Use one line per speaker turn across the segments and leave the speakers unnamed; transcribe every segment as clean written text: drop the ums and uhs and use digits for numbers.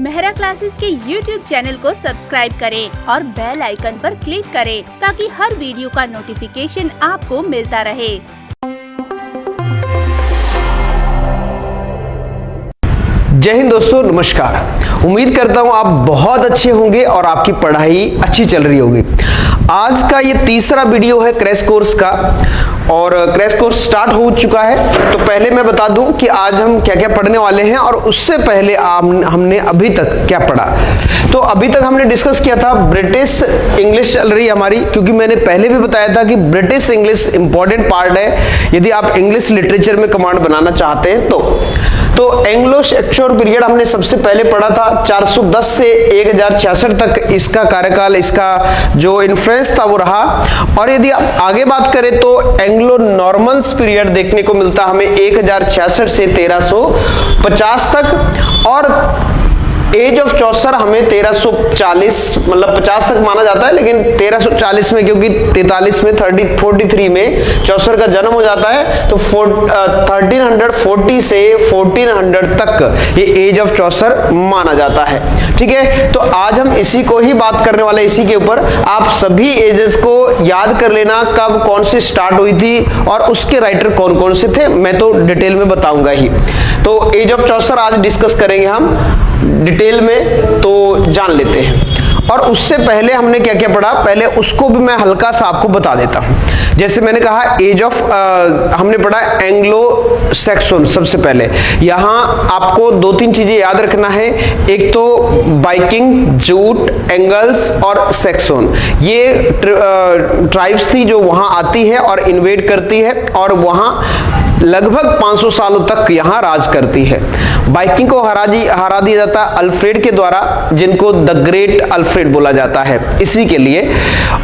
Mehra classes के YouTube channel को subscribe करें और बेल आइकन पर क्लिक करें ताकि हर वीडियो का नोटिफिकेशन आपको मिलता रहे।
जय हिंद दोस्तों, नमस्कार। उम्मीद करता हूँ आप बहुत अच्छे होंगे और आपकी पढ़ाई अच्छी चल रही होगी। आज का ये तीसरा वीडियो है क्रैश कोर्स का और क्रैश कोर्स स्टार्ट हो चुका है। तो पहले मैं बता दूं कि आज हम क्या क्या पढ़ने वाले हैं और उससे पहले हमने अभी तक क्या पढ़ा। तो अभी तक हमने डिस्कस किया था ब्रिटिश इंग्लिश चल रही हमारी, क्योंकि मैंने पहले भी बताया था कि ब्रिटिश इंग्लिश इंपॉर्टेंट पार्ट है यदि आप इंग्लिश लिटरेचर में कमांड बनाना चाहते हैं तो एंग्लो सैक्सन पीरियड हमने सबसे पहले पढ़ा था। 410 से 1066 तक इसका कार्यकाल, इसका जो इन्फ्लुएंस था वो रहा। और यदि आप आगे बात करें तो एंग्लो नॉर्मन्स पीरियड देखने को मिलता हमें 1066 से 1350 तक। और एज ऑफ चौसर हमें 1340 मतलब 50 तक माना जाता है, लेकिन 1340 में, क्योंकि 43 में 43 में चौसर का जन्म हो जाता है, तो 1340 से 1400 तक ये एज ऑफ चौसर माना जाता है। ठीक है, तो आज हम इसी को ही बात करने वाले, इसी के ऊपर। आप सभी एजेस को याद कर लेना, कब कौन सी स्टार्ट हुई थी और उसके राइटर कौन कौन से थे, मैं तो डिटेल में बताऊंगा ही। तो एज ऑफ चौसर आज डिस्कस करेंगे हम डिटेल में, तो जान लेते हैं। और उससे पहले हमने क्या क्या पढ़ा, पहले उसको भी मैं हल्का सा आपको बता देता हूं। जैसे मैंने कहा एज ऑफ हमने पढ़ा एंग्लो सैक्सन। सबसे पहले यहां आपको दो तीन चीजें याद रखना है। एक तो वाइकिंग, जूट, एंगल्स और सैक्सन, ये ट्राइब्स थी जो वहां आती है और इन्वेड करती है और वहां लगभग 500 सालों तक यहां राज करती है। वाइकिंग को हरा दिया जाता है अल्फ्रेड के द्वारा, जिनको द ग्रेट अल्फ्रेड बोला जाता है इसी के लिए।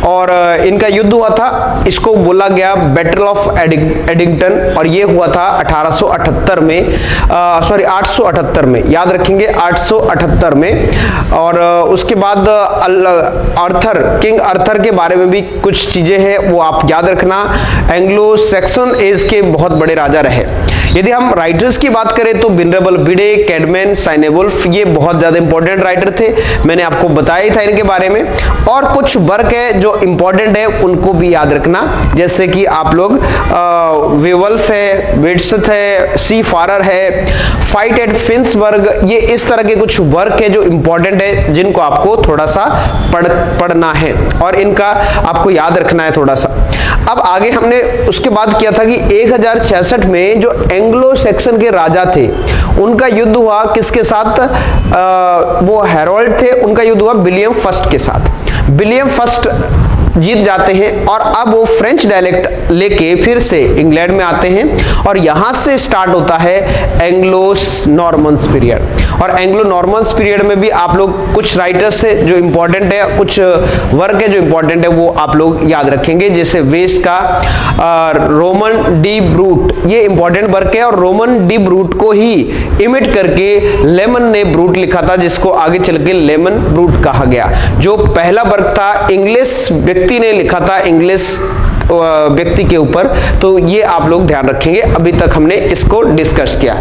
और इनका युद्ध हुआ था, इसको बोला गया बैटल ऑफ एडिंगटन, और ये हुआ था 1878 में, 878 में, याद रखेंगे 878 में। और उसके बाद किंग अर्थर के बारे में भी कुछ चीजें हैं, वो आप याद रखना। एंग्लो सैक्सन एज के बहुत बड़े राजा रहे। यदि हम राइटर्स की बात करें तो विनरेबल बिडे, कैडमैन, साइनेवुल्फ, ये बहुत ज्यादा इंपॉर्टेंट राइटर थे, मैंने आपको बताया ही था इनके बारे में। और कुछ वर्क है जो इंपॉर्टेंट है, उनको भी याद रखना, जैसे कि आप लोग वेवल्फ है, विड्सथ है, सी फारर है, फाइट एट फिंसबर्ग, ये इस तरह के कुछ वर्क है जो इंपॉर्टेंट है, जिनको आपको थोड़ा सा पढ़ना है और इनका आपको याद रखना है थोड़ा सा। अब आगे हमने उसके बाद किया था कि 1066 में जो एंग्लो सैक्सन के राजा थे, उनका युद्ध हुआ किसके साथ, वो हेरोल्ड थे, उनका युद्ध हुआ विलियम फर्स्ट के साथ। विलियम फर्स्ट जीत जाते हैं और अब वो फ्रेंच डायलेक्ट लेके फिर से इंग्लैंड में आते हैं और यहां से स्टार्ट होता है एंग्लो नॉर्मन्स पीरियड। और एंग्लो नॉर्मन्स पीरियड में भी आप लोग कुछ राइटर्स है जो इंपॉर्टेंट है, कुछ वर्क है जो इंपॉर्टेंट है, वो आप लोग याद रखेंगे। जैसे वेस्ट का रोमन डी ब्रूट, ये इंपॉर्टेंट वर्क है, और रोमन डी ब्रूट को ही इमिट करके लेमन ने ब्रूट लिखा था, जिसको आगे चल के लेमन ब्रूट कहा गया। जो पहला वर्क था इंग्लिश व्यक्ति ने लिखा था, इंग्लिश व्यक्ति के ऊपर, तो ये आप लोग ध्यान रखेंगे। अभी तक हमने इसको डिस्कस किया।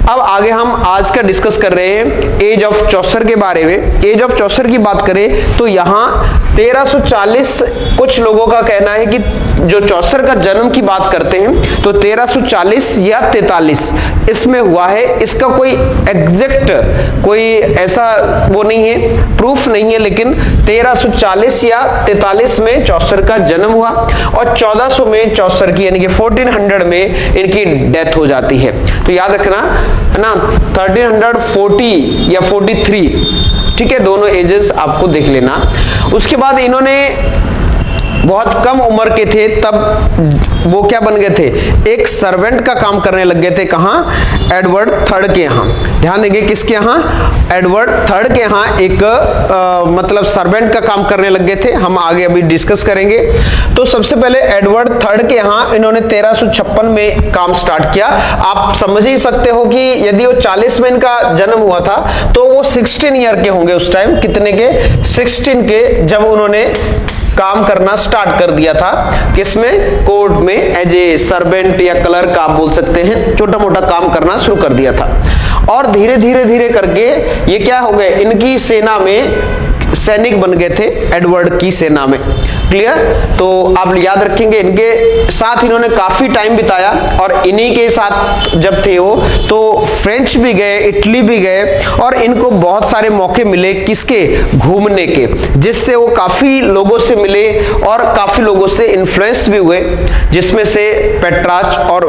अब आगे हम आज का डिस्कस कर रहे हैं एज ऑफ चौसर के बारे में। एज ऑफ चौसर की बात करें तो यहाँ 1340, कुछ लोगों का कहना है कि जो चौसर का जन्म की बात करते हैं तो 1340 या 43 इसमें हुआ है। इसका कोई एग्जैक्ट कोई ऐसा वो नहीं है, प्रूफ नहीं है, लेकिन 1340 या 43 में चौसर का जन्म हुआ और 1400 में चौसर की यानी कि 1400 में इनकी डेथ हो जाती है। तो याद रखना ना, 1340 या 43, ठीक है, दोनों एजेस आपको देख लेना। उसके बाद इन्होंने बहुत कम उम्र के थे तब वो क्या बन गए थे, एक सर्वेंट का काम करने लग गए थे। कहां, एडवर्ड थर्ड के यहाँ। ध्यान देंगे किसके यहाँ, एडवर्ड थर्ड के यहाँ एक मतलब सर्वेंट का काम करने लग गए थे। हम आगे अभी डिस्कस करेंगे। तो सबसे पहले एडवर्ड थर्ड के यहाँ इन्होंने 1356 में काम स्टार्ट किया। आप समझ ही सकते हो कि यदि वो 40 में इनका जन्म हुआ था तो वो 16 ईयर के होंगे उस टाइम। कितने के, 16 के, जब उन्होंने काम करना स्टार्ट कर दिया था। किसमें, कोर्ट में एज ए सर्वेंट या क्लर्क आप बोल सकते हैं, छोटा मोटा काम करना शुरू कर दिया था। और धीरे धीरे धीरे करके ये क्या हो गए, इनकी सेना में सैनिक बन गए थे, एडवर्ड की सेना में। क्लियर? तो आप याद रखेंगे इनके साथ इन्होंने काफी टाइम बिताया, और इन्हीं के साथ जब थे वो, तो फ्रेंच भी गए, इटली भी गए, और इनको बहुत सारे मौके मिले किसके, घूमने के, जिससे वो काफी लोगों से मिले और काफी लोगों से इन्फ्लुएंस भी हुए, जिसमें से पेट्राच और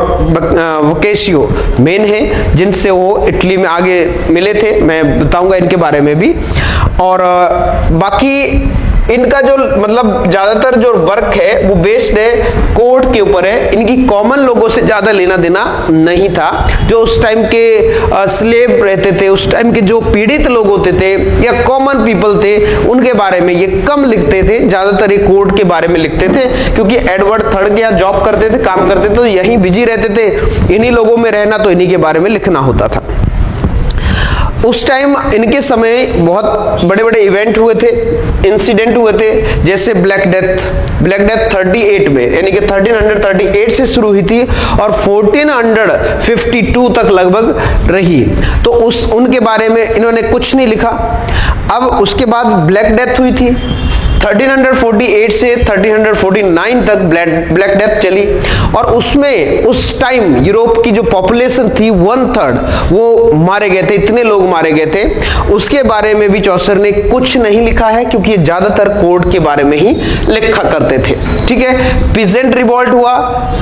वोकेशियो मेन है, जिनसे वो इटली में आगे मिले थे। मैं बताऊंगा इनके बारे में भी। और बाकी इनका जो मतलब ज्यादातर जो वर्क है वो बेस्ड है कोर्ट के ऊपर है, इनकी कॉमन लोगों से ज्यादा लेना देना नहीं था। जो उस टाइम के स्लेव रहते थे, उस टाइम के जो पीड़ित लोग होते थे या कॉमन पीपल थे, उनके बारे में ये कम लिखते थे, ज्यादातर ये कोर्ट के बारे में लिखते थे, क्योंकि एडवर्ड थर्ड क्या जॉब करते थे, काम करते थे, तो यहीं बिजी रहते थे, इन्हीं लोगों में रहना, तो इन्हीं के बारे में लिखना होता था। उस टाइम इनके समय बहुत बड़े बड़े इवेंट हुए थे, इंसिडेंट हुए थे, जैसे ब्लैक डेथ 38 में, यानी कि 1338 से शुरू हुई थी और 1452 तक लगभग रही। तो उनके बारे में इन्होंने कुछ नहीं लिखा। अब उसके बाद ब्लैक डेथ हुई थी 1348 से 1349 तक ब्लैक डेथ चली, और उसमें उस टाइम यूरोप की जो पॉपुलेशन थी 1/3 वो मारे गए थे, इतने लोग मारे गए थे। उसके बारे में भी चौसर ने कुछ नहीं लिखा है, क्योंकि ये ज्यादातर कोड के बारे में ही लिखा करते थे। ठीक है, पीजेंट रिवॉल्ट हुआ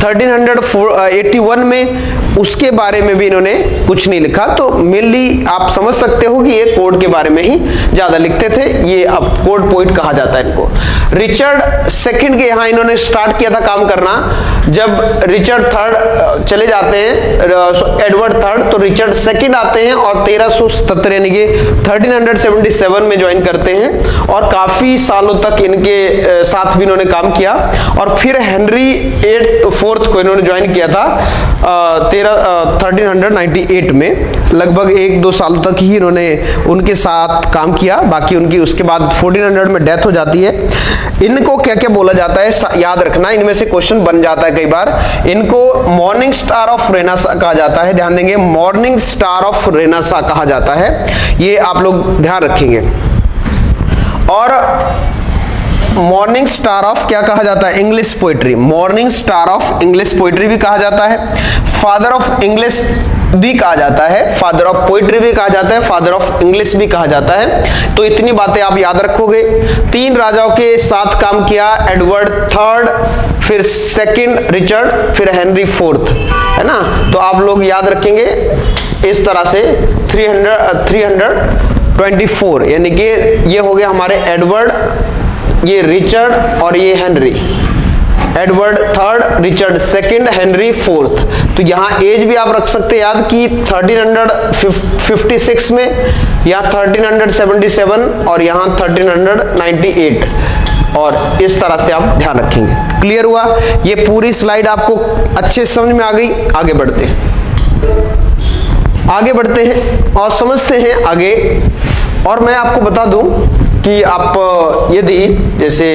1381 में, उसके बारे में भी इन्होंने कुछ नहीं लिखा। तो मेनली आप समझ सकते हो कि ये कोड के बारे में ही ज्यादा लिखते थे। ये अब कोड पोइट कहा जाता है इनको। रिचर्ड सेकंड के यहाँ इन्होंने स्टार्ट किया था काम करना। जब रिचर्ड थर्ड चले जाते हैं, एडवर्ड थर्ड, तो रिचर्ड सेकंड आते हैं और 1377 यानी कि 1377 में ज्वाइन करते हैं, और काफी सालों तक इनके साथ भी इन्होंने काम किया। और फिर हेनरी 4th को इन्होंने ज्वाइन किया था 1398 में। लगभग 1-2 सालों तक ही इन्होंने उनके साथ काम किया, बाकी उनकी उसके बाद 1400 में डेथ हो जाती है। इनको क्या क्या बोला जाता है याद रखना, इनमें से क्वेश्चन बन जाता है कई बार। इनको मॉर्निंग स्टार ऑफ रेनेसां कहा जाता है, ध्यान देंगे, मॉर्निंग स्टार ऑफ रेनेसां कहा जाता है, ये आप लोग ध्यान रखेंगे। और मॉर्निंग स्टार ऑफ क्या कहा जाता है, English poetry, morning star of English poetry भी कहा जाता है, फादर ऑफ इंग्लिश भी कहा जाता है, फादर ऑफ पोइट्री भी कहा जाता है, फादर ऑफ इंग्लिश भी कहा जाता है। तो इतनी बातें आप याद रखोगे। 3 राजाओं के साथ काम किया, एडवर्ड थर्ड, फिर सेकंड रिचर्ड, फिर हेनरी 4th, है ना। तो आप लोग याद रखेंगे इस तरह से 324, यानी कि ये हो गया हमारे एडवर्ड, ये रिचर्ड और ये Henry. Edward third, Richard second, Henry 4th। तो यहाँ एज भी आप रख सकते हैं याद कि 1356 में, या 1377 और यहाँ 1398, और इस तरह से आप ध्यान रखेंगे। क्लियर हुआ? ये पूरी स्लाइड आपको अच्छे समझ में आ गई। आगे बढ़ते हैं और समझते हैं आगे। और मैं आपको बता दूं कि आप यदि जैसे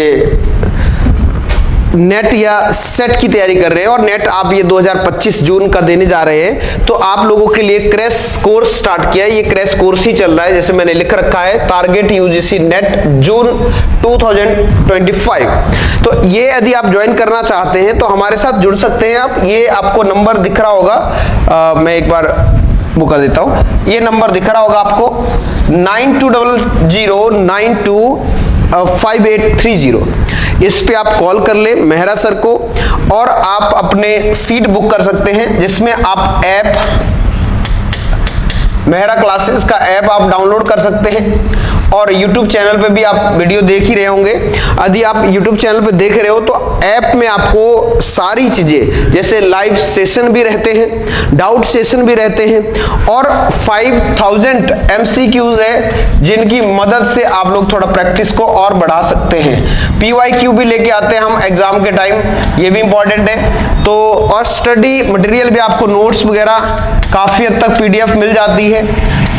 नेट या सेट की तैयारी कर रहे हैं, और नेट आप ये 2025 जून का देने जा रहे हैं, तो आप लोगों के लिए क्रैश कोर्स स्टार्ट किया है। ये क्रैश कोर्स ही चल रहा है, जैसे मैंने लिख रखा है, टारगेट यूजीसी नेट जून 2025। तो ये यदि आप ज्वाइन करना चाहते हैं तो हमारे साथ जुड़ सकते हैं आप। ये आपको नंबर दिख रहा होगा, मैं एक बार वो कर देता हूं, ये नंबर दिख रहा होगा आपको 9200925830। इस पे आप कॉल कर ले मेहरा सर को, और आप अपने सीट बुक कर सकते हैं, जिसमें आप ऐप मेहरा क्लासेस का ऐप आप डाउनलोड कर सकते हैं। और YouTube चैनल पे भी आप वीडियो देख ही रहे होंगे। यदि आप YouTube चैनल पे देख रहे हो तो ऐप में आपको सारी चीजें, जैसे लाइव सेशन भी रहते हैं, डाउट सेशन भी रहते हैं, और 5000 MCQs है, जिनकी मदद से आप लोग थोड़ा प्रैक्टिस को और बढ़ा सकते हैं। PYQ भी लेके आते हैं हम एग्जाम के टाइम, ये भी इंपॉर्टेंट है। तो और स्टडी मटेरियल भी आपको, नोट्स वगैरह काफी हद तक PDF मिल जाती है,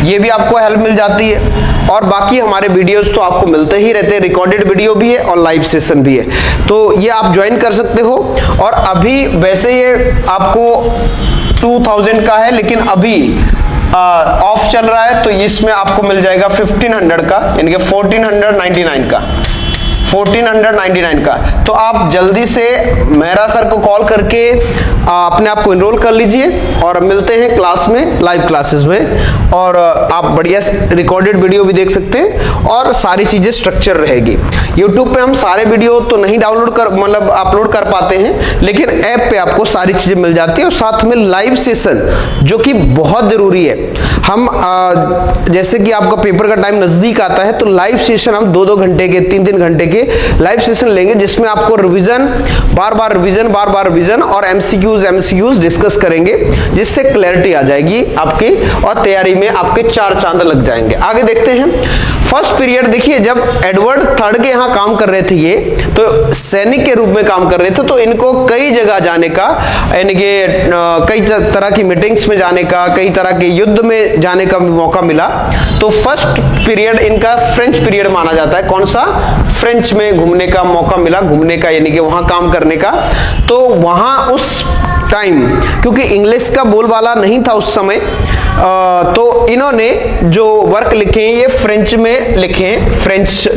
ये भी आपको हेल्प मिल जाती है। और बाकी हमारे वीडियोस तो आपको मिलते ही रहते हैं, रिकॉर्डेड वीडियो भी है और लाइव सेशन भी है। तो ये आप ज्वाइन कर सकते हो। और अभी वैसे ये आपको 2000 का है, लेकिन अभी ऑफ चल रहा है, तो इसमें आपको मिल जाएगा 1500 का, यानी कि 1499 का, 1499 का। तो आप जल्दी से मेहरा सर को कॉल करके अपने आप को एनरोल कर लीजिए और मिलते हैं क्लास में, लाइव क्लासेस में, और आप बढ़िया रिकॉर्डेड वीडियो भी देख सकते हैं और सारी चीजें स्ट्रक्चर रहेगी। YouTube पे हम सारे वीडियो तो नहीं डाउनलोड कर मतलब अपलोड कर पाते हैं, लेकिन ऐप पे आपको सारी चीजें मिल जाती है और साथ में लाइव सेशन जो कि बहुत जरूरी है। हम जैसे कि आपका पेपर का टाइम नजदीक आता है तो लाइव सेशन हम 2-2 घंटे के, 3-3 घंटे के लाइव सेशन लेंगे, जिसमें आपको रिवीजन, बार बार रिवीजन और एमसीक्यूज डिस्कस करेंगे, जिससे क्लैरिटी आ जाएगी आपकी और तैयारी में आपके 4 चांद लग जाएंगे। आगे देखते हैं। फर्स्ट पीरियड देखिए, जब एडवर्ड थर्ड के यहाँ काम कर रहे थे ये, तो सैनिक के रूप में काम कर रहे थे, तो इनको कई जगह जाने का, यानी कि कई तरह की मीटिंग्स में जाने का, कई तरह के युद्ध में जाने का मौका मिला। तो फर्स्ट पीरियड इनका फ्रेंच पीरियड माना जाता है। कौन सा? फ्रेंच में घूमने का मौका मिला, घूमने का यानी कि वहां काम करने का। तो वहां उस टाइम क्योंकि इंग्लिश का बोलबाला नहीं था उस समय, तो इन्होंने जो वर्क लिखे हैं ये फ्रेंच में लिखे हैं, फ्रेंच,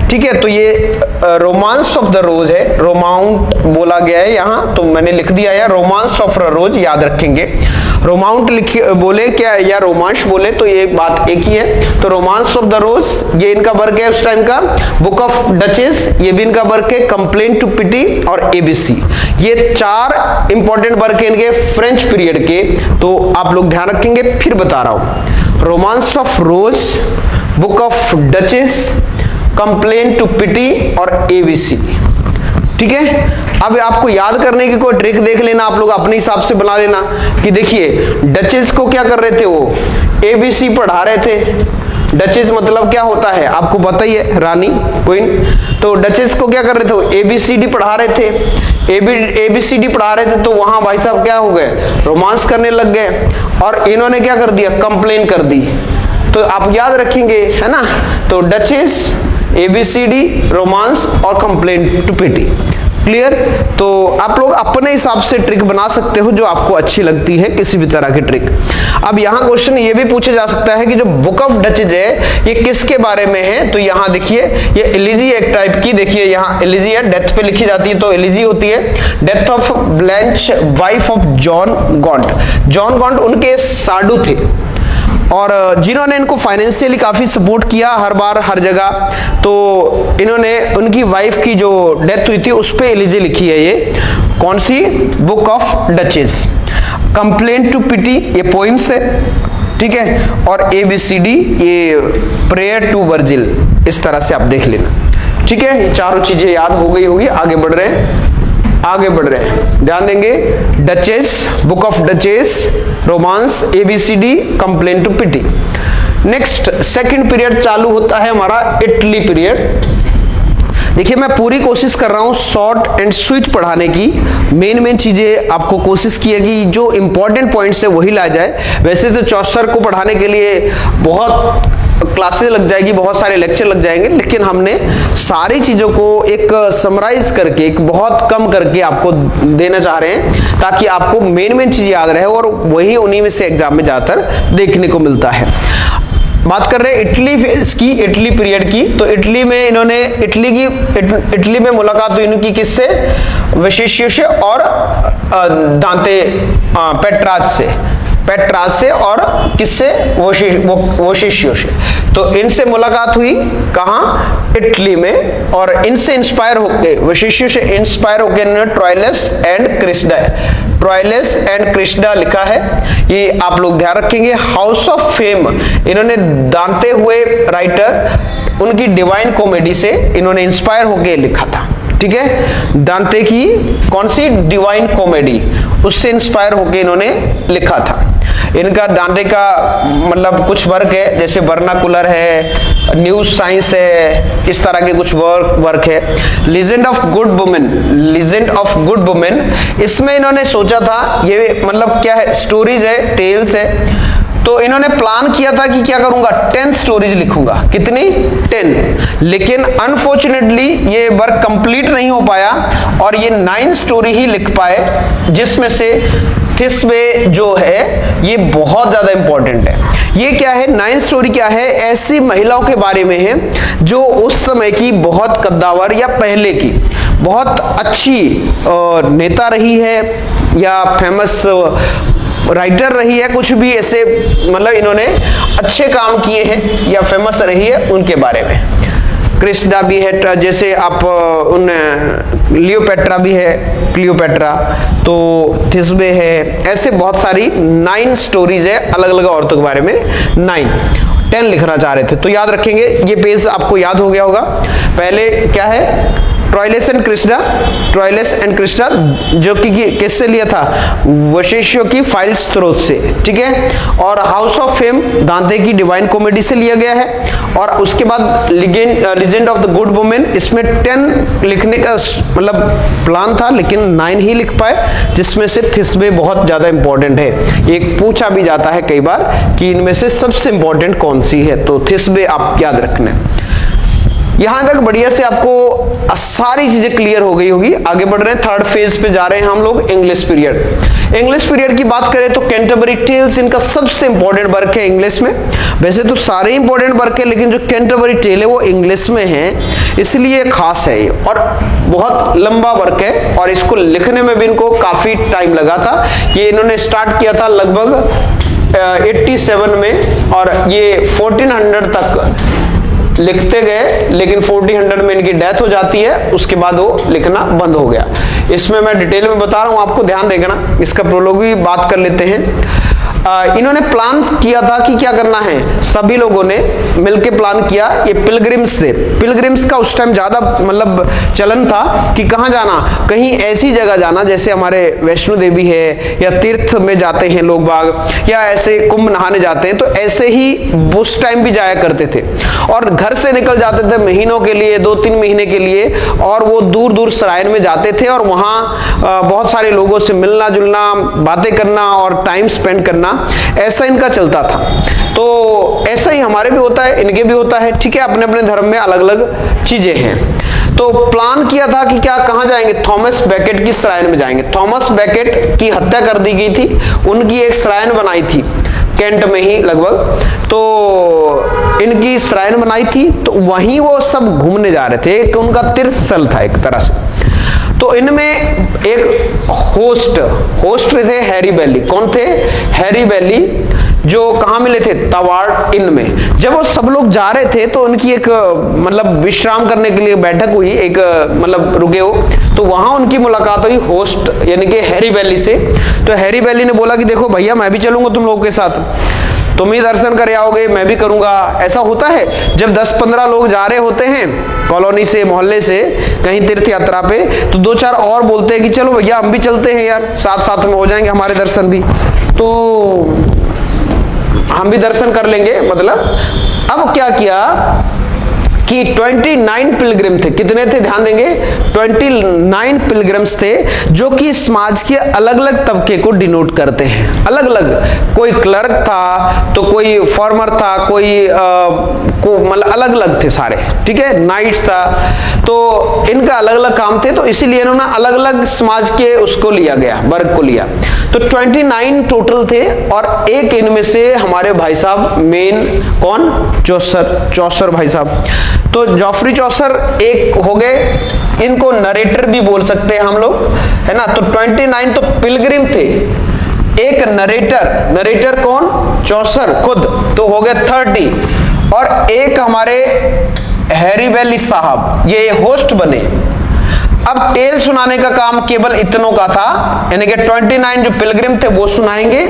ठीक है। तो ये रोमांस ऑफ द रोज है, रोमाउंट बोला गया है यहाँ, तो मैंने लिख दिया है रोमांस ऑफ द रोज, याद रखेंगे। रोमाउंट लिखे बोले क्या या रोमांस बोले तो ये बात एक ही है। तो रोमांस ऑफ द रोज ये इनका वर्क है उस टाइम का। बुक ऑफ डचेस ये भी इनका वर्क है। कंप्लेंट टू पिटी और एबीसी, ये 4 इंपॉर्टेंट वर्क है इनके फ्रेंच पीरियड के। तो आप लोग ध्यान रखेंगे, फिर बता रहा हूं। Romance of rose, book of Duchess, complaint to pity और एबीसी, ठीक है। अब आपको याद करने की कोई ट्रिक देख लेना, आप लोग अपने हिसाब से बना लेना कि देखिए डचेस को क्या कर रहे थे, वो एबीसी पढ़ा रहे थे। डचेस मतलब क्या होता है आपको पता ही है, रानी, क्वीन। तो डचेस को क्या कर रहे थे, वो एबीसीडी पढ़ा रहे थे। एबीसीडी पढ़ा रहे थे, तो वहां भाई साहब क्या हो गए, रोमांस करने लग गए और इन्होंने क्या कर दिया, कंप्लेन कर दी। तो आप याद रखेंगे, है ना। तो डचेस, एबीसीडी, रोमांस और कंप्लेंट टू पिटी, क्लियर। तो आप लोग अपने हिसाब से ट्रिक बना सकते हो जो आपको अच्छी लगती है, किसी भी तरह की ट्रिक। अब यहाँ क्वेश्चन ये भी पूछा जा सकता है कि जो बुक ऑफ डचेज है ये किसके बारे में है। तो यहाँ देखिए ये एलिजी एक टाइप की, देखिए यहाँ एलिजी है, डेथ पे लिखी जाती है तो एलिजी होती है। Death of Blanche, wife of John Gaunt. John Gaunt उनके साडू थे और जिन्होंने इनको फाइनेंशियली काफी सपोर्ट किया हर बार हर जगह। तो इन्होंने उनकी वाइफ की जो डेथ हुई थी उस पे एलिजी लिखी है, ये कौन सी, book of Duchess. Complaint to pity ये पोइम्स है, ठीक है। और एबीसीडी ये प्रेयर टू वर्जिल, इस तरह से आप देख लेना, ठीक है। ये चारों चीजें याद हो गई होगी। आगे बढ़ रहे हैं, ध्यान देंगे। Duchess, book of duchess, romance, ABCD, complaint to pity. Next second period चालू होता है हमारा इटली पीरियड। देखिए मैं पूरी कोशिश कर रहा हूं शॉर्ट एंड स्वीट पढ़ाने की, मेन चीजें आपको कोशिश की है कि जो इंपॉर्टेंट पॉइंट्स है वही ला जाए। वैसे तो चौसर को पढ़ाने के लिए बहुत क्लासेस लग जाएगी, बहुत सारे लेक्चर लग जाएंगे, लेकिन हमने सारी चीजों को एक समराइज करके, एक बहुत कम करके आपको देना चाह रहे हैं ताकि आपको मेन चीज याद रहे और वही उन्हीं में से एग्जाम में ज्यादातर देखने को मिलता है। बात कर रहे हैं इटली फेज की, इटली पीरियड की। तो इटली में इन्होंने इटली में मुलाकात हुई इनकी किससे, विशिष्य से और दांते पेट्रास से और किससे, वशिष्यों से। तो इनसे मुलाकात हुई कहाँ, इटली में। और इनसे इंस्पायर होके, वशिष्यों से इंस्पायर होके इन्होंने ट्रायलस एंड क्रिस्डा लिखा है, ये आप लोग ध्यान रखेंगे। हाउस ऑफ फेम इन्होंने दांते हुए राइटर उनकी डिवाइन कॉमेडी से इन्होंने इंस्पायर होके लिखा था, ठीक है। दांते की कौन सी, डिवाइन कॉमेडी, उससे इंस्पायर होके इन्होंने लिखा था। इनका दांते का मतलब कुछ वर्क है, जैसे वर्नाकुलर है, न्यूज साइंस है, इस तरह के कुछ वर्क है। लीजेंड ऑफ गुड वुमेन, इसमें इन्होंने सोचा था, ये मतलब क्या है, स्टोरीज है, टेल्स है, तो इन्होंने प्लान किया था कि क्या करूंगा, 10 स्टोरीज लिखूंगा। कितनी? 10। लेकिन अनफॉर्चुनेटली ये वर्क कंप्लीट नहीं हो पाया और ये 9 स्टोरी ही लिख पाए, जिसमें से थिस्बे जो है ये बहुत ज्यादा इंपॉर्टेंट है। ये क्या है, 9 स्टोरी क्या है, ऐसी महिलाओं के बारे में है जो उस समय की बहुत कद्दावर या पहले की बहुत अच्छी नेता रही है या फेमस राइटर रही है, कुछ भी ऐसे मतलब इन्होंने अच्छे काम किए हैं या फेमस रही है उनके बारे में। क्रिस्टा भी है, जैसे आप उन लियोपेट्रा भी है, क्लियोपेट्रा, तो थिस्बे है, ऐसे बहुत सारी 9 स्टोरीज है अलग अलग औरतों के बारे में। 10 लिखना चाह रहे थे, तो याद रखेंगे, ये पेज आपको याद हो गया होगा। पहले क्या है, Troilus and Crysta, Troilus and Crysta जो कि किससे लिया था, वशेष्यों की फाइल स्रोत से, ठीक है। और हाउस ऑफ फेम दांते की डिवाइन कॉमेडी से लिया गया है। और उसके बाद legend of the good women, इसमें 10 लिखने का मतलब प्लान था लेकिन 9 ही लिख पाए, जिसमें से थिस्बे बहुत ज्यादा इंपॉर्टेंट है। एक पूछा भी जाता है कई बार कि इनमें से सबसे इंपॉर्टेंट कौन सी है, तो थिस्बे आप याद रखना। यहां तक बढ़िया से आपको सारी चीजें क्लियर हो गई होगी। आगे बढ़ रहे हैं, थर्ड फेज पे जा रहे हैं हम लोग, इंग्लिश पीरियड। इंग्लिश पीरियड की बात करें तो कैंटरबरी टेल्स इनका सबसे इंपॉर्टेंट वर्क है इंग्लिश में। वैसे तो सारे इंपॉर्टेंट वर्क है, लेकिन जो कैंटरबरी टेल है वो इंग्लिश में है, इसलिए खास है ये, और बहुत लंबा वर्क है। और इसको लिखने में भी इनको काफी टाइम लगा था। ये इन्होंने स्टार्ट किया था लगभग 87 में, और ये 1400 तक लिखते गए, लेकिन 1400 में इनकी डेथ हो जाती है। उसके बाद वो लिखना बंद हो गया। इसमें मैं डिटेल में बता रहा हूं, आपको ध्यान देना। इसका प्रोलोग भी बात कर लेते हैं। इन्होंने प्लान किया था कि क्या करना है, सभी लोगों ने मिलकर प्लान किया। ये पिलग्रिम्स थे, पिलग्रिम्स का उस टाइम ज्यादा मतलब चलन था कि कहां जाना, कहीं ऐसी जगह जाना जैसे हमारे वैष्णो देवी है, या तीर्थ में जाते हैं लोग बाग, या ऐसे कुंभ नहाने जाते हैं, तो ऐसे ही उस टाइम भी जाया करते थे। और घर से निकल जाते थे महीनों के लिए, 2-3 महीने के लिए, और वो दूर दूर सराइन में जाते थे और वहां बहुत सारे लोगों से मिलना जुलना, बातें करना और टाइम स्पेंड करना, ऐसा इनका चलता था। तो ऐसा ही हमारे भी होता है, इनके भी होता है, ठीक है। अपने अपने धर्म में अलग अलग चीजें हैं। तो प्लान किया था कि क्या, कहां जाएंगे, थॉमस बेकेट की श्राइन में जाएंगे। थॉमस बेकेट की हत्या कर दी गई थी, उनकी एक श्राइन बनाई थी कैंट में ही लगभग, तो इनकी श्राइन बनाई थी, तो वहीं वो सब घूमने जा रहे थे, एक उनका तीर्थ स्थल था एक तरह से। तो इनमें एक होस्ट थे हैरी बैली। कौन थे? हैरी बैली, जो कहां मिले थे, तवाड़ इन में। जब वो सब लोग जा रहे थे तो उनकी एक मतलब विश्राम करने के लिए बैठक हुई, एक मतलब रुके हो, तो वहां उनकी मुलाकात हुई होस्ट यानी कि हैरी बैली से। तो हैरी बैली ने बोला कि देखो भैया, मैं भी चलूंगा तुम लोगों के साथ, तुम ही दर्शन कर आओगे, मैं भी करूंगा। ऐसा होता है जब 10-15 लोग जा रहे होते हैं कॉलोनी से, मोहल्ले से कहीं तीर्थ यात्रा पे, तो 2-4 और बोलते हैं कि चलो भैया हम भी चलते हैं यार, साथ साथ में हो जाएंगे हमारे दर्शन भी, तो हम भी दर्शन कर लेंगे। मतलब अब क्या किया कि 29 पिलग्रिम थे। कितने थे, ध्यान देंगे, 29 पिलग्रिम्स थे, जो कि समाज के अलग अलग तबके को डिनोट करते हैं। अलग अलग, कोई क्लर्क था, तो कोई फार्मर था, कोई को मतलब अलग अलग थे सारे, ठीक है, नाइट्स था, तो इनका अलग अलग काम थे। तो इसीलिए इन्होंने अलग अलग समाज के उसको लिया गया, वर्ग को लिया। तो 29 टोटल थे, और एक इनमें से हमारे भाई साहब मेन, कौन, चौसर भाई साहब। तो जॉफरी चौसर एक हो गए, इनको नरेटर भी बोल सकते हैं हम लोग, है ना। तो 29 तो पिलग्रिम थे, एक नरेटर कौन, चौसर खुद, तो हो गए 30, और एक हमारे हैरी बैली साहब, ये होस्ट बने। अब टेल सुनाने का काम केवल इतनों का था, यानी कि 29 जो पिलग्रिम थे वो सुनाएंगे,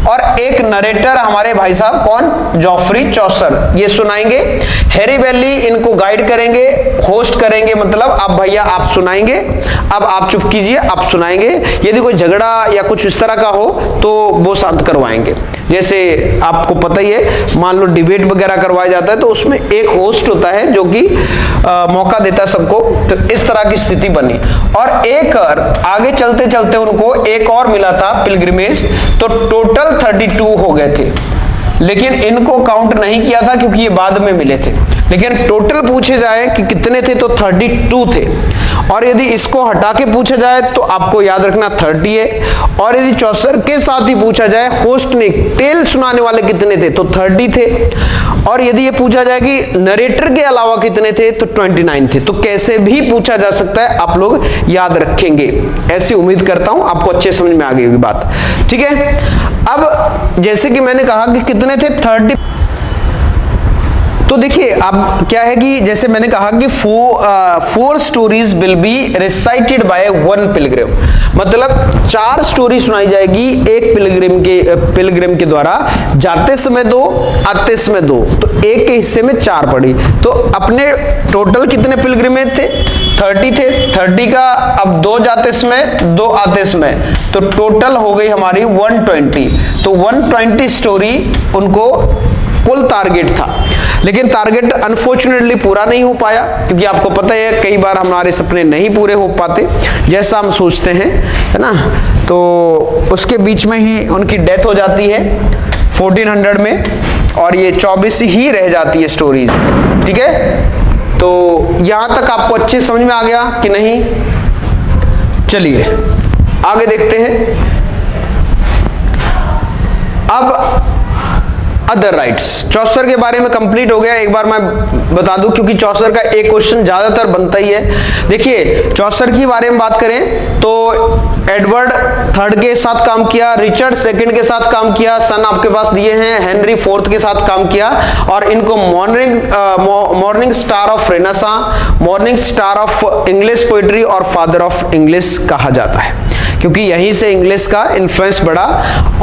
और एक नरेटर हमारे भाई साहब कौन, जॉफरी चौसर, ये सुनाएंगे। हैरी बैली इनको गाइड करेंगे, होस्ट करेंगे, मतलब अब भैया आप सुनाएंगे, अब आप चुप कीजिए, आप सुनाएंगे। यदि कोई झगड़ा या कुछ इस तरह का हो तो वो शांत करवाएंगे। जैसे आपको पता ही है, मान लो डिबेट वगैरह करवाया जाता है, तो उसमें एक होस्ट होता है जो कि मौका देता है सबको। तो इस तरह की स्थिति बनी, और एक आगे चलते चलते उनको एक और मिला था पिलग्रिमेज, तो टोटल 32 हो गए थे। लेकिन इनको काउंट नहीं किया था क्योंकि ये बाद में मिले थे। लेकिन टोटल पूछे जाए कि कितने थे तो 32 थे। और यदि इसको हटा के पूछा जाए तो आपको याद रखना 30 है। और यदि चौसर के साथ ही पूछा जाए होस्ट ने टेल सुनाने वाले कितने थे तो 30 थे। और यदि ये पूछा जाए कि नरेटर के अलावा कितने थे तो 29 थे। तो कैसे भी पूछा जा सकता है, आप लोग याद रखेंगे, ऐसी उम्मीद करता हूं आपको अच्छे समझ में आ गई होगी बात। ठीक है, अब जैसे कि मैंने कहा कि कितने थे 30। तो देखिए अब क्या है कि जैसे मैंने कहा कि 4 stories will be recited by 1 pilgrim, मतलब 4 स्टोरी सुनाई जाएगी एक पिलग्रिम के द्वारा। जाते समय 2, आते समय 2, तो एक के हिस्से में 4 पड़ी। तो अपने टोटल कितने पिलग्रिम थे 30 थे। 30 का अब 2 जाते समय 2 आते समय, तो टोटल हो गई हमारी 120। तो 120 स्टोरी उनको कुल टारगेट था। लेकिन टारगेट अनफॉर्चुनेटली पूरा नहीं हो पाया, क्योंकि आपको पता है कई बार हमारे सपने नहीं पूरे हो पाते जैसा हम सोचते हैं, है ना। तो उसके बीच में ही उनकी डेथ हो जाती है 1400 में, और ये 24 ही रह जाती है स्टोरीज। ठीक है, तो यहां तक आपको अच्छे समझ में आ गया कि नहीं? चलिए आगे देखते हैं। अब अदर राइट्स, चौसर के बारे में कंप्लीट हो गया। एक बार मैं बता दूं, क्योंकि चौसर का एक क्वेश्चन ज्यादातर बनता ही है। देखिए चौसर के बारे में बात करें तो एडवर्ड थर्ड के साथ काम किया, रिचर्ड सेकंड के साथ काम किया, सन आपके पास दिए हैं, हेनरी फोर्थ के साथ काम किया। और इनको morning star of renaissance, morning star of English poetry और फादर ऑफ इंग्लिश कहा जाता है, क्योंकि यहीं से इंग्लिश का इन्फ्लुएंस बढ़ा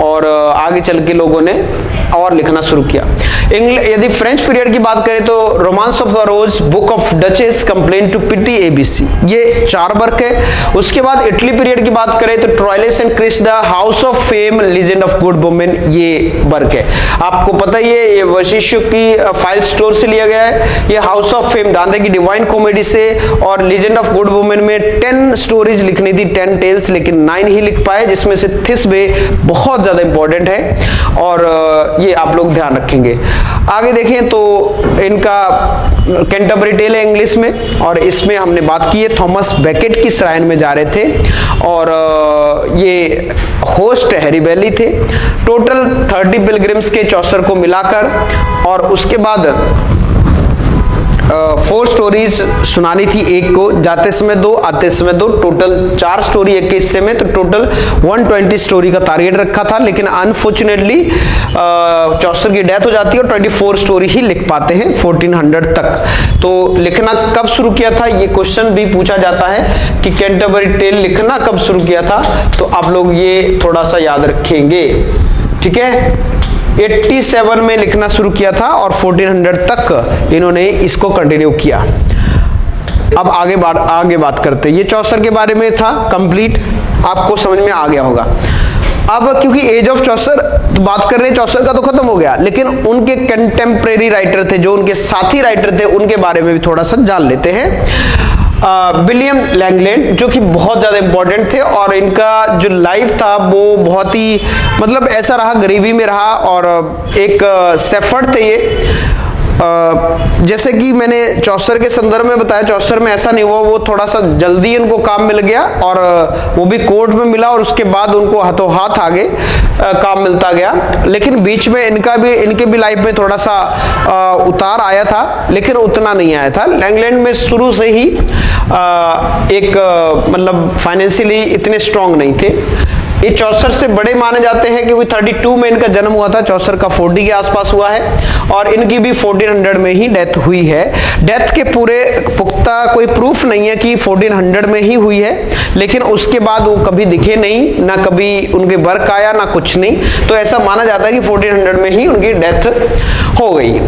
और आगे चल के लोगों ने और लिखना शुरू किया। यदि फ्रेंच पीरियड की बात करें तो romance of the rose, book of duchess, complain to pity, ABC, ये 4 वर्क है। उसके बाद इटली पीरियड की बात करें तो Troilus and Criseyde, house of fame, legend of good women, ये वर्क है। आपको पता ही है ये वशिष्य की 5 स्टोर से लिया गया है। ये हाउस ऑफ फेम दांते की डिवाइन कॉमेडी से, और लीजेंड ऑफ गुड वुमेन में 10 स्टोरीज लिखनी थी, 10 टेल्स, लेकिन 9 ही लिख पाए, जिसमें से थिस्बे बहुत ज्यादा इंपॉर्टेंट है और ये आप लोग ध्यान रखेंगे। आगे देखें तो इनका कैंटरबरी टेल है इंग्लिश में, और इसमें हमने बात की है थॉमस बेकेट की सराइन में जा रहे थे, और ये होस्ट हैरी बेली थे। टोटल 30 पिलग्रिम्स के चौसर को मिलाकर, और उसके बाद 4 स्टोरीज सुनानी थी एक को, जाते समय 2, आते समय 2, टोटल 4 स्टोरी एक के हिस्से में, तो टोटल 120 स्टोरी का टारगेट रखा था। लेकिन अनफॉर्चुनेटली चौसर की डेथ हो जाती है और 24 स्टोरी ही लिख पाते हैं 1400 तक। तो लिखना कब शुरू किया था, ये क्वेश्चन भी पूछा जाता है कि कैंटरबरी टेल लिखना कब शुरू किया था, तो आप लोग ये थोड़ा सा याद रखेंगे। ठीक है, 87 में लिखना शुरू किया था और 1400 तक इन्होंने इसको कंटिन्यू किया। अब आगे बात करते हैं। ये चौसर के बारे में था कंप्लीट, आपको समझ में आ गया होगा। अब क्योंकि एज ऑफ चौसर तो बात कर रहे हैं, चौसर का तो खत्म हो गया, लेकिन उनके कंटेम्प्रेरी राइटर थे, जो उनके साथी राइटर थे, उनके बारे में भी थोड़ा सा जान लेते हैं। विलियम लैंगलैंड, जो कि बहुत ज्यादा इंपॉर्टेंट थे, और इनका जो लाइफ था वो बहुत ही मतलब ऐसा रहा, गरीबी में रहा, और एक शेफर्ड थे ये। जैसे कि मैंने चौसर के संदर्भ में बताया, चौसर में ऐसा नहीं हुआ, वो थोड़ा सा जल्दी इनको काम मिल गया, और वो भी कोर्ट में मिला, और उसके बाद उनको हाथों हाथ आगे काम मिलता गया। लेकिन बीच में इनके भी लाइफ में थोड़ा सा उतार आया था, लेकिन उतना नहीं आया था। लैंगलैंड में शुरू से ही मतलब फाइनेंशियली इतने स्ट्रांग नहीं थे। ये चौसर से बड़े माने जाते हैं, क्योंकि 32 में इनका जन्म हुआ था, चौसर का 40 के आसपास हुआ है, और इनकी भी 1400 में ही डेथ हुई है। डेथ के पूरे पुख्ता कोई प्रूफ नहीं है कि 1400 में ही हुई है, लेकिन उसके बाद वो कभी दिखे नहीं, ना कभी उनके वर्क आया, ना कुछ नहीं, तो ऐसा माना जाता है कि 1400 में ही उनकी डेथ हो गई।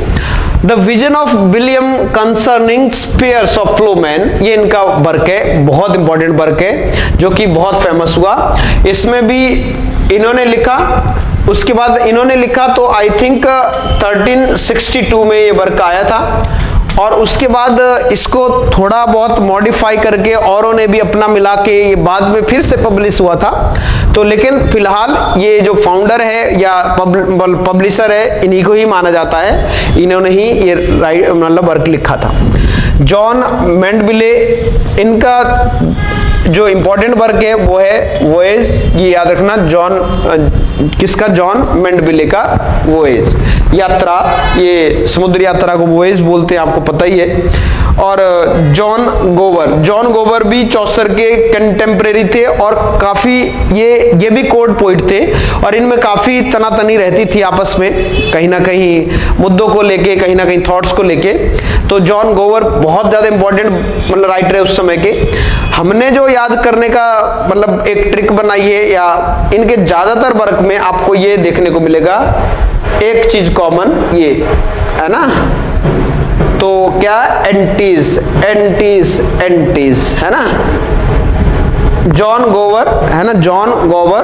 The vision of William concerning Piers of ploughman, ये इनका वर्क है, बहुत इंपॉर्टेंट वर्क है, जो कि बहुत फेमस हुआ। इसमें भी इन्होंने लिखा, उसके बाद इन्होंने लिखा तो आई थिंक 1362 में ये वर्क आया था, और उसके बाद इसको थोड़ा बहुत मॉडिफाई करके औरों ने भी अपना मिला के ये बाद में फिर से पब्लिश हुआ था। तो लेकिन फिलहाल ये जो फाउंडर है या पब्लिशर है, इन्हीं को ही माना जाता है, इन्होंने ही ये मतलब वर्क लिखा था। जॉन मैंडविले, इनका जो इंपॉर्टेंट वर्क है वो है वॉयेज, ये याद रखना, किसका, जॉन मैंडविले का वॉयेज, यात्रा, ये समुद्री यात्रा को वॉयेज बोलते हैं, आपको पता ही है। और जॉन गोवर भी चौसर के कंटेम्परेरी थे और काफी ये भी कोर्ट पोइट थे और इनमें काफी तनातनी रहती थी आपस में, कहीं ना कहीं मुद्दों को लेके, कहीं ना कहीं थॉट्स को लेके। तो जॉन गोवर बहुत ज्यादा इंपॉर्टेंट मतलब राइटर है उस समय के। हमने जो याद करने का मतलब एक ट्रिक बनाई है, या इनके ज्यादातर वर्क में आपको ये देखने को मिलेगा, एक चीज कॉमन ये है ना, तो क्या, एंटीज है ना, जॉन गोवर है ना, जॉन गोवर,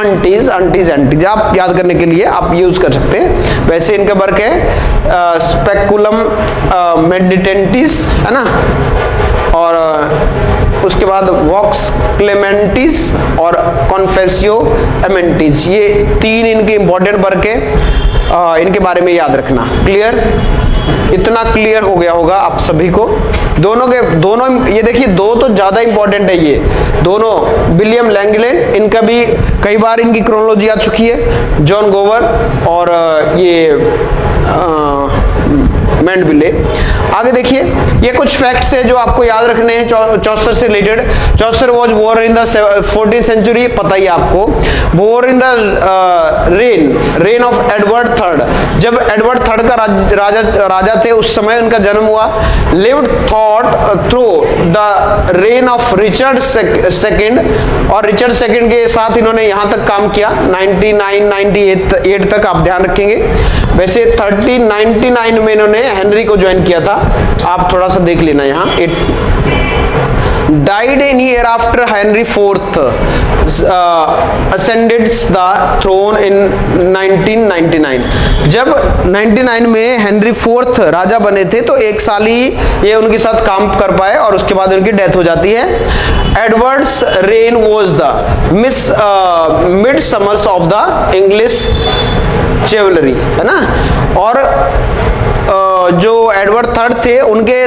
एंटीज आप याद करने के लिए आप यूज कर सकते हैं। वैसे इनका वर्क है स्पेकुलम मेडिटेंटिस है ना, और उसके बाद वॉक्स क्लेमेंटिस और कॉन्फेसियो एमेंटिस, ये 3 इनके इंपॉर्टेंट वर्क है, इनके बारे में याद रखना। क्लियर, इतना क्लियर हो गया होगा आप सभी को। दोनों ये देखिए, 2 तो ज्यादा इंपॉर्टेंट है ये दोनों। विलियम लैंगलैंड, इनका भी कई बार इनकी क्रोनोलॉजी आ चुकी है, जॉन गोवर और ये मैंडविले। आगे देखिए, ये कुछ फैक्ट्स है जो आपको याद रखने हैं चौसर से related. Chaucer was born in the 14th century, पता ही आपको। Born in the reign of Edward third, जब एडवर्ड थर्ड का राजा थे उस समय उनका जन्म हुआ। Lived throughout the reign of Richard second, और रिचर्ड सेकंड के साथ इन्होंने यहां तक काम किया 99-98 तक, आप ध्यान रखेंगे। वैसे 1399 में इन्होंने हेनरी को ज्वाइन किया था, आप थोड़ा सा देख लेना यहाँ। died in year after Henry IV ascended the throne in 1999। जब 99 में हेनरी IV राजा बने थे तो 1 साल ही ये उनके साथ काम कर पाए और उसके बाद उनकी डेथ हो जाती है। Edward's reign was the mid summers of the English chivalry, है ना। और जो एडवर्ड थर्ड थे उनके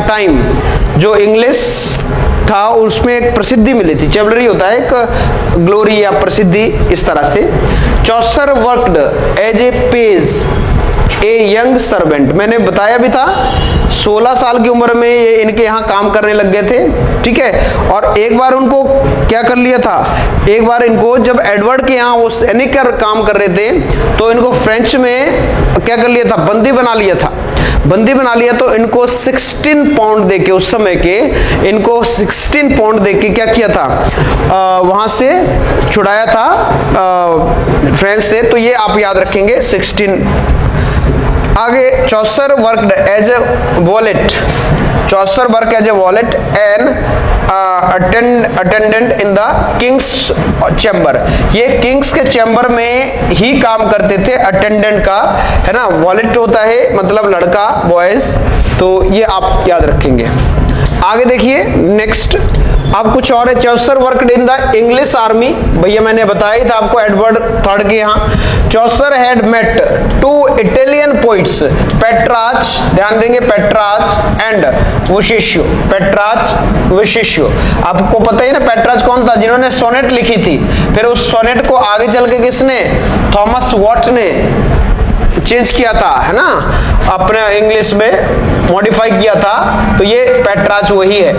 टाइम जो इंग्लिश था उसमें एक प्रसिद्धि मिली थी। चिवलरी होता है एक ग्लोरी या प्रसिद्धि, इस तरह से। Chaucer worked as a page a young servant, मैंने बताया भी था 16 साल की उम्र में ये इनके यहाँ काम करने लग गए थे, ठीक है। और एक बार उनको क्या कर लिया था, एक बार इनको जब एडवर्ड के यहाँ वो सैनिक काम कर रहे थे तो इनको फ्रेंच में क्या कर लिया था, बंदी बना लिया था। बंदी बना लिया तो इनको 16 पाउंड देके, उस समय के इनको 16 पाउंड देके क्या किया था, वहां से छुड़ाया था फ्रेंच से। तो ये आप याद रखेंगे 16। आगे Chaucer worked as a valet, Chaucer work as a valet and attendant in the king's chamber, ये किंग्स के चैम्बर में ही काम करते थे अटेंडेंट का, है ना। वॉलेट होता है मतलब लड़का, बॉयज, तो ये आप याद रखेंगे। आगे देखिए नेक्स्ट, अब कुछ और है। Chaucer worked in the English army, भैया मैंने बताया ही था आपको एडवर्ड थर्ड के यहाँ। चौसर हैड मेट 2 इटालियन पोइट्स, पेट्राच, ध्यान देंगे, पेट्राच एंड वुशिशियो, पेट्राच वुशिशियो। आपको पता ही ना पेट्राच कौन था, जिन्होंने सोनेट लिखी थी। फिर उस सोनेट को आगे चल के किसने, थॉमस वॉट ने चेंज किया था, है ना, अपने इंग्लिश में मॉडिफाई किया था। तो ये पेट्राच वही है।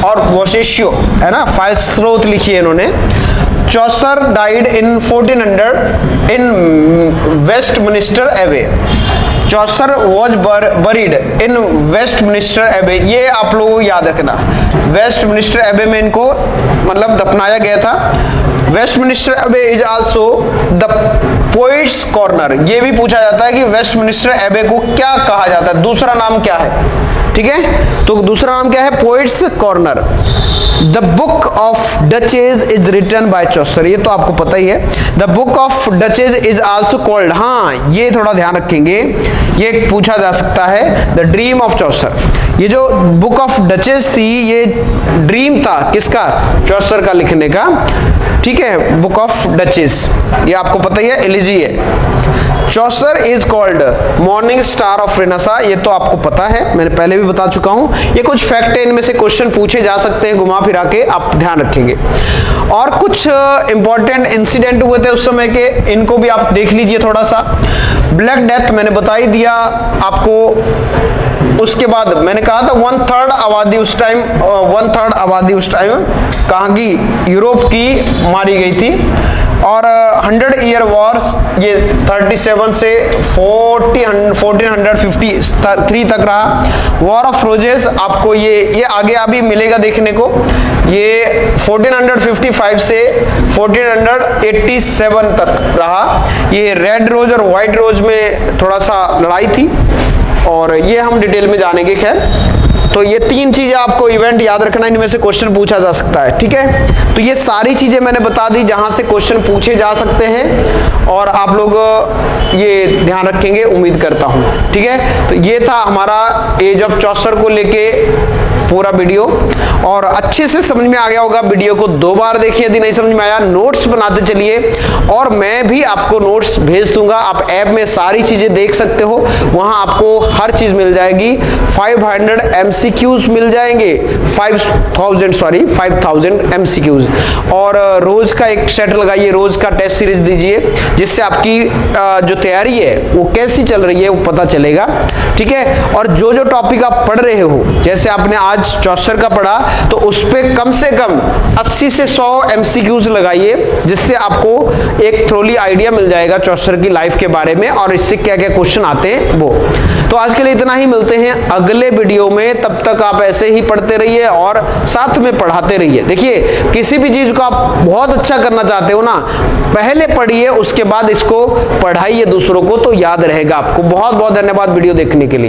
और वोशिशियो, है ना, फाइल्स स्रोत लिखी है इन्होंने। चौसर डाइड इन 1400 इन वेस्टमिनिस्टर एबे, चौसर वॉज बरीड इन वेस्टमिनिस्टर एबे, ये आप लोगों को याद रखना। वेस्टमिनिस्टर एबे में इनको मतलब दफनाया गया था। वेस्टमिनिस्टर एबे is also the poets corner, ये भी पूछा जाता है कि वेस्टमिनिस्टर एबे को क्या कहा जाता है, दूसरा नाम क्या है, ठीक है। तो दूसरा नाम क्या है, Poets' Corner. The book of Duchess is written by Chaucer, ये तो आपको पता ही है। The book of Duchess is also called, हाँ ये थोड़ा ध्यान रखेंगे, ये पूछा जा सकता है, द ड्रीम ऑफ चौसर। ये जो बुक ऑफ डचेज थी ये ड्रीम था किसका? चौसर का लिखने का, ठीक है, बुक ऑफ डचेज, ये आपको पता ही है, एलिजी है। Chaucer is called morning star of Renaissance, ये तो आपको पता है, मैंने पहले भी बता चुका हूं। ये कुछ फैक्ट है, इनमें से क्वेश्चन पूछे जा सकते हैं घुमा फिरा के, आप ध्यान रखेंगे। और कुछ इंपॉर्टेंट इंसिडेंट हुए थे उस समय के, इनको भी आप देख लीजिए थोड़ा सा। ब्लैक डेथ मैंने बता ही दिया आपको। उसके बाद मैंने कहा था 1/3 आबादी उस टाइम, 1/3 आबादी उस टाइम कहाँ की? यूरोप की मारी गई थी। और 100 ईयर वॉर्स ये 37 से 1453 तक रहा। वॉर ऑफ रोजेस आपको ये आगे अभी मिलेगा देखने को, ये 1455 से 1487 तक रहा। ये रेड रोज और व्हाइट रोज में थोड़ा सा लड़ाई थी और ये हम डिटेल में जानेंगे। खैर, तो ये 3 चीजें आपको इवेंट याद रखना, इनमें से क्वेश्चन पूछा जा सकता है, ठीक है। तो ये सारी चीजें मैंने बता दी जहां से क्वेश्चन पूछे जा सकते हैं और आप लोग ये ध्यान रखेंगे, उम्मीद करता हूं, ठीक है। तो ये था हमारा एज ऑफ चौसर को लेके पूरा वीडियो, और अच्छे से समझ में आ गया होगा। वीडियो को 2 बार देखिए, यदि नहीं समझ में आया नोट्स बनाते चलिए, और मैं भी आपको नोट्स भेज दूंगा। आप ऐप में सारी चीजें देख सकते हो, वहां आपको हर चीज मिल जाएगी। 500 MCQs मिल जाएंगे, 5000 MCQs, और रोज का एक सेट लगाइए, रोज का टेस्ट सीरीज दीजिए, जिससे आपकी जो तैयारी है वो कैसी चल रही है वो पता चलेगा, ठीक है। और जो जो टॉपिक आप पढ़ रहे हो, जैसे आपने आज चौसर का पढ़ा, तो उस पे कम से कम 80 से 100 MCQs लगाइए, जिससे आपको एक थ्रोली आइडिया मिल जाएगा चौसर की लाइफ के बारे में और इससे क्या क्या क्वेश्चन आते हैं वो। तो आज के लिए इतना ही, मिलते हैं अगले वीडियो में। तब तक आप ऐसे ही पढ़ते रहिए और साथ में पढ़ाते रहिए। देखिए, किसी भी चीज को आप बहुत अच्छा करना चाहते हो ना, पहले पढ़िए, उसके बाद इसको पढ़ाइए दूसरों को, तो याद रहेगा आपको। बहुत बहुत धन्यवाद वीडियो देखने के लिए।